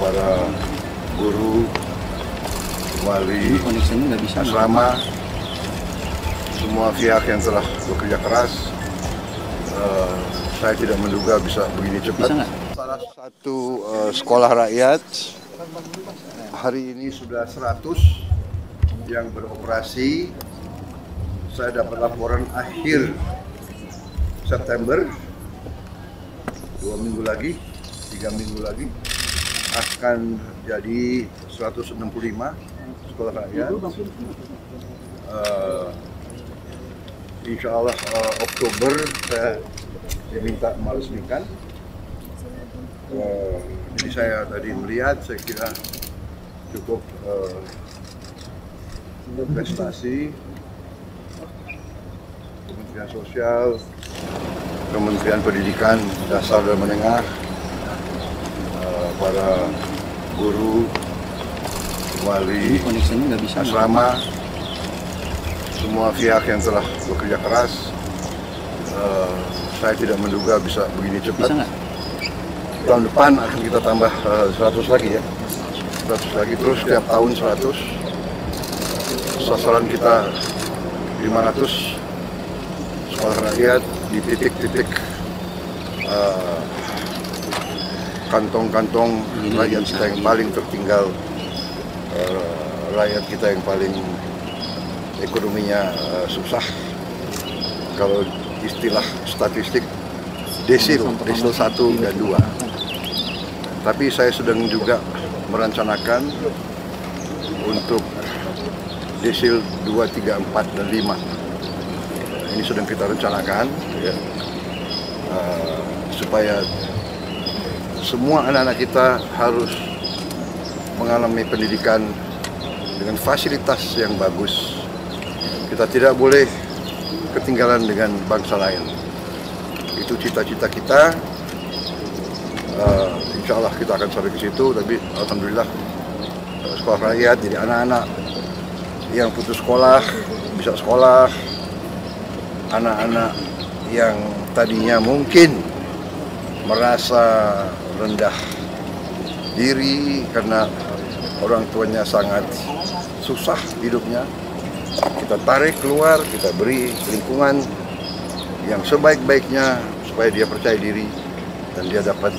para guru, wali asrama, semua pihak yang telah bekerja keras. Saya tidak menduga bisa begini cepat. Salah satu sekolah rakyat hari ini sudah 100 yang beroperasi. Saya dapat laporan akhir September, 2 minggu lagi, 3 minggu lagi akan jadi 165 sekolah rakyat. Insya Allah Oktober saya diminta meresmikan. Jadi saya tadi melihat, saya kira cukup prestasi. Kementerian Sosial, Kementerian Pendidikan Dasar dan Menengah, para guru, wali asrama, semua pihak yang telah bekerja keras. Saya tidak menduga bisa begini cepat. Tahun depan akan kita tambah 100 lagi ya, 100 lagi, terus setiap tahun 100. Sasaran kita 500 sekolah rakyat di titik-titik kantong-kantong rakyat kita yang paling tertinggal, rakyat kita yang paling ekonominya susah. Kalau istilah statistik desil 1 dan 2. Tapi saya sedang juga merencanakan untuk desil 2, 3, 4, dan 5. Ini sedang kita rencanakan ya, supaya semua anak-anak kita harus mengalami pendidikan dengan fasilitas yang bagus. Kita tidak boleh ketinggalan dengan bangsa lain. Itu cita-cita kita. Insya Allah kita akan sampai ke situ. Tapi alhamdulillah sekolah rakyat, jadi anak-anak yang putus sekolah bisa sekolah. Anak-anak yang tadinya mungkin merasa rendah diri karena orang tuanya sangat susah hidupnya, kita tarik keluar, kita beri lingkungan yang sebaik-baiknya supaya dia percaya diri dan dia dapat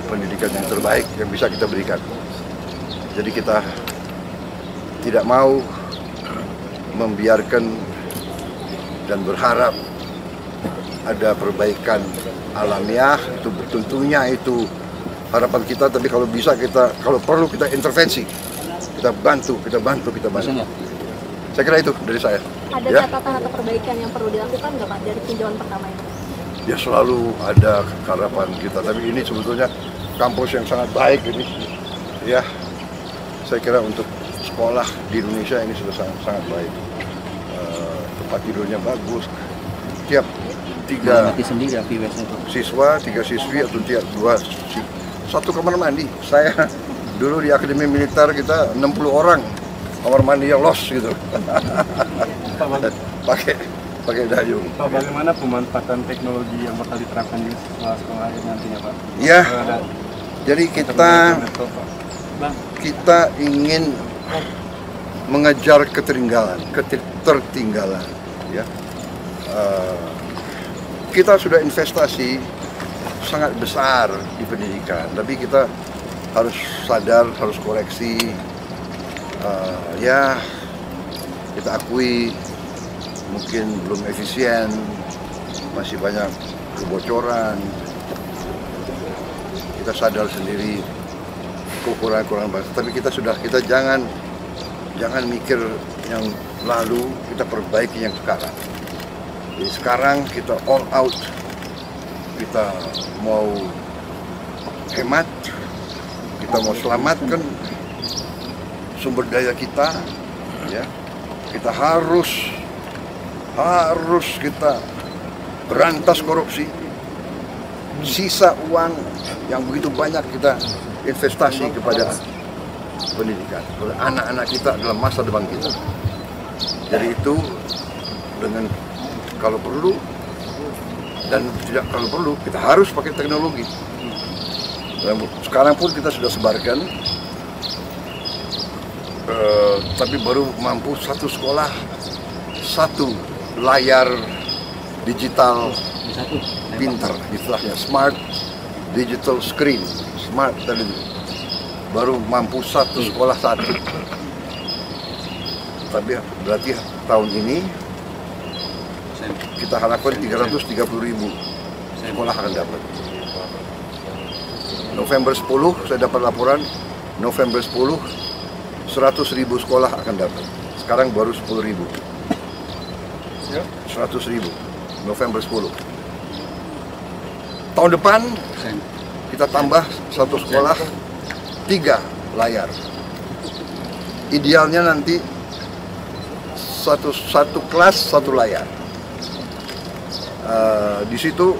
pendidikan yang terbaik yang bisa kita berikan. Jadi kita tidak mau membiarkan dan berharap ada perbaikan alamiah. Itu tentunya itu harapan kita, tapi kalau bisa kita, kalau perlu kita intervensi, kita bantu. Saya kira itu dari saya. Ada catatan atau perbaikan yang perlu dilakukan nggak Pak dari tinjauan pertama ini? Ya selalu ada harapan kita, tapi ini sebetulnya kampus yang sangat baik ini. Ya, saya kira untuk sekolah di Indonesia ini sudah sangat baik. Tempat tidurnya bagus. Tiap 3 siswa, 3 siswi atau tiap 2 satu kamar mandi. Saya dulu di Akademi Militer kita 60 orang kamar mandi yang los gitu. pakai dayung. Pak, bagaimana pemanfaatan teknologi yang bakal diterapkan di sekolah-sekolah nantinya, Pak? Ya, jadi kita ingin mengejar ketertinggalan. Ya. Kita sudah investasi sangat besar di pendidikan, tapi kita harus sadar, harus koreksi. Ya, kita akui mungkin belum efisien, masih banyak kebocoran. Kita sadar sendiri kekurangan bangsa, tapi kita jangan mikir yang lalu, kita perbaiki yang sekarang. Jadi sekarang kita all out, kita mau hemat, kita mau selamatkan sumber daya kita, ya. Kita harus kita berantas korupsi. Sisa uang yang begitu banyak kita investasi kepada pendidikan. Anak-anak kita adalah masa depan kita. Jadi itu dengan kalau perlu dan tidak kalau perlu kita harus pakai teknologi. Dan sekarang pun kita sudah sebarkan, tapi baru mampu satu sekolah satu layar digital pintar, istilahnya smart digital screen, smart television. Baru mampu satu sekolah satu. Tapi berarti tahun ini kita harapkan 330.000 sekolah akan dapat. November 10 saya dapat laporan, November 10 100.000 sekolah akan dapat. Sekarang baru 10.000. 100.000 November 10. Tahun depan kita tambah satu sekolah 3 layar. Idealnya nanti satu kelas 1 layar. Di situ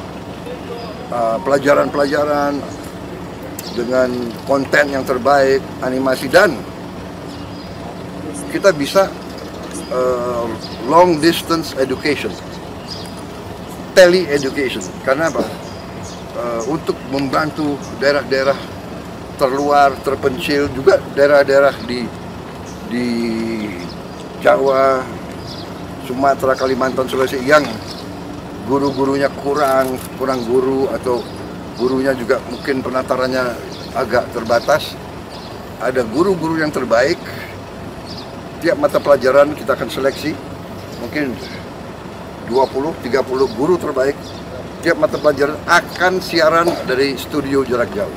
pelajaran-pelajaran dengan konten yang terbaik, animasi, dan kita bisa long distance education, tele education. Karena apa? Untuk membantu daerah-daerah terluar, terpencil, juga daerah-daerah di Jawa, Sumatera, Kalimantan, Sulawesi yang guru-gurunya kurang guru, atau gurunya juga mungkin penatarannya agak terbatas. Ada guru-guru yang terbaik. Tiap mata pelajaran kita akan seleksi mungkin 20-30 guru terbaik. Tiap mata pelajaran akan siaran dari studio jarak jauh.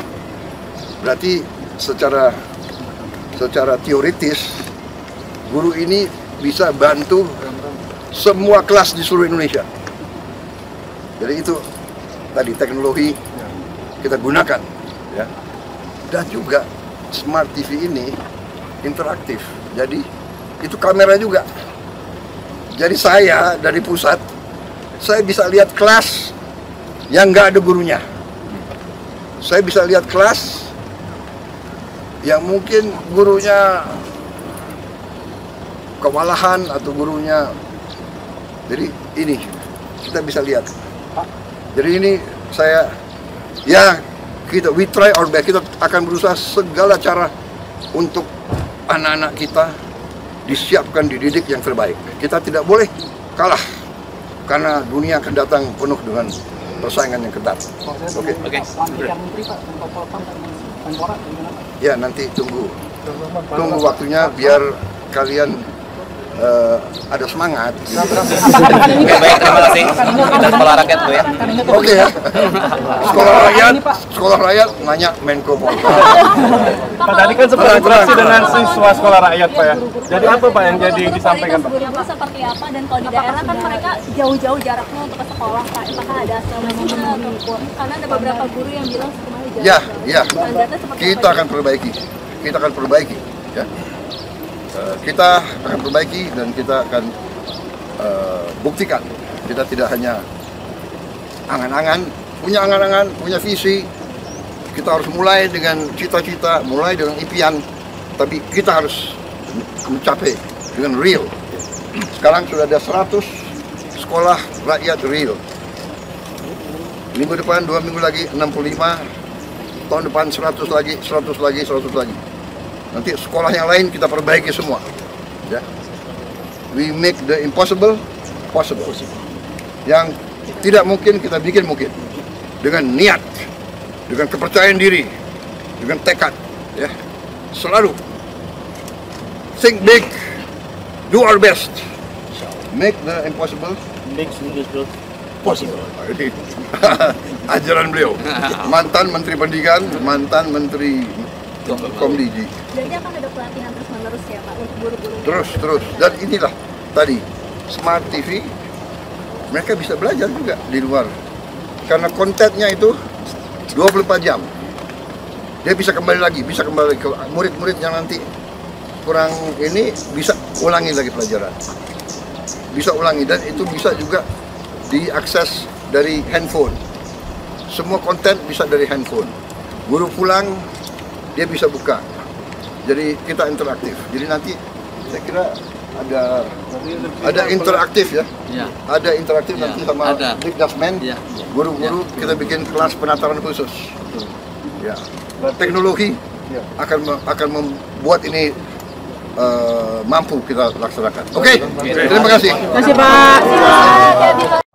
Berarti secara teoritis guru ini bisa bantu semua kelas di seluruh Indonesia. Jadi itu tadi teknologi kita gunakan, ya. Dan juga smart TV ini interaktif. Jadi itu kamera juga. Jadi saya dari pusat, saya bisa lihat kelas yang nggak ada gurunya. Saya bisa lihat kelas yang mungkin gurunya kewalahan atau gurunya. Jadi ini kita bisa lihat. Jadi ini saya, ya we try our best. Kita akan berusaha segala cara untuk anak-anak kita disiapkan, dididik yang terbaik. Kita tidak boleh kalah, karena dunia akan datang penuh dengan persaingan yang ketat. Oke. Ya, nanti tunggu waktunya biar kalian ada semangat. Baik, terima kasih. Kita sekolah rakyat Bu ya. Oke ya. Sekolah rakyat nanya Menko Polhukam. Pak, tadi kan sempat interaksi dengan siswa sekolah rakyat Pak ya. Jadi apa Pak yang jadi disampaikan Pak? Guru seperti apa, dan kalau di daerah kan mereka jauh-jauh jaraknya untuk ke sekolah Pak. Apakah ada asrama-asrama atau karena ada beberapa guru yang bilang sekolahnya jauh. Ya. Kita akan perbaiki. Ya. Kita akan perbaiki dan kita akan buktikan. Kita tidak hanya angan-angan, punya visi. Kita harus mulai dengan cita-cita, mulai dengan impian, tapi kita harus mencapai dengan real. Sekarang sudah ada 100 sekolah rakyat real. Minggu depan, 2 minggu lagi 65, tahun depan 100 lagi. Nanti sekolah yang lain kita perbaiki semua. Ya. We make the impossible possible. Yang tidak mungkin kita bikin mungkin. Dengan niat, dengan kepercayaan diri, dengan tekad. Ya. Selalu think big, do our best, make the impossible possible. Ajaran beliau, mantan Menteri Pendidikan, mantan Menteri Komdigi. Jadi akan ada pelatihan terus-menerus ya Pak untuk guru-guru. Terus. Dan inilah tadi Smart TV, mereka bisa belajar juga di luar. Karena kontennya itu 24 jam. Dia bisa kembali ke murid-murid yang nanti kurang ini, bisa ulangi lagi pelajaran. Bisa ulangi, dan itu bisa juga diakses dari handphone. Semua konten bisa dari handphone. Guru pulang, dia bisa buka. Jadi kita interaktif. Jadi nanti saya kira ada interaktif ya. Ada interaktif nanti sama Dikdasmen. Guru-guru kita bikin kelas penataran khusus. Ya. teknologi akan membuat ini mampu kita laksanakan. Oke, terima kasih. Terima kasih Pak.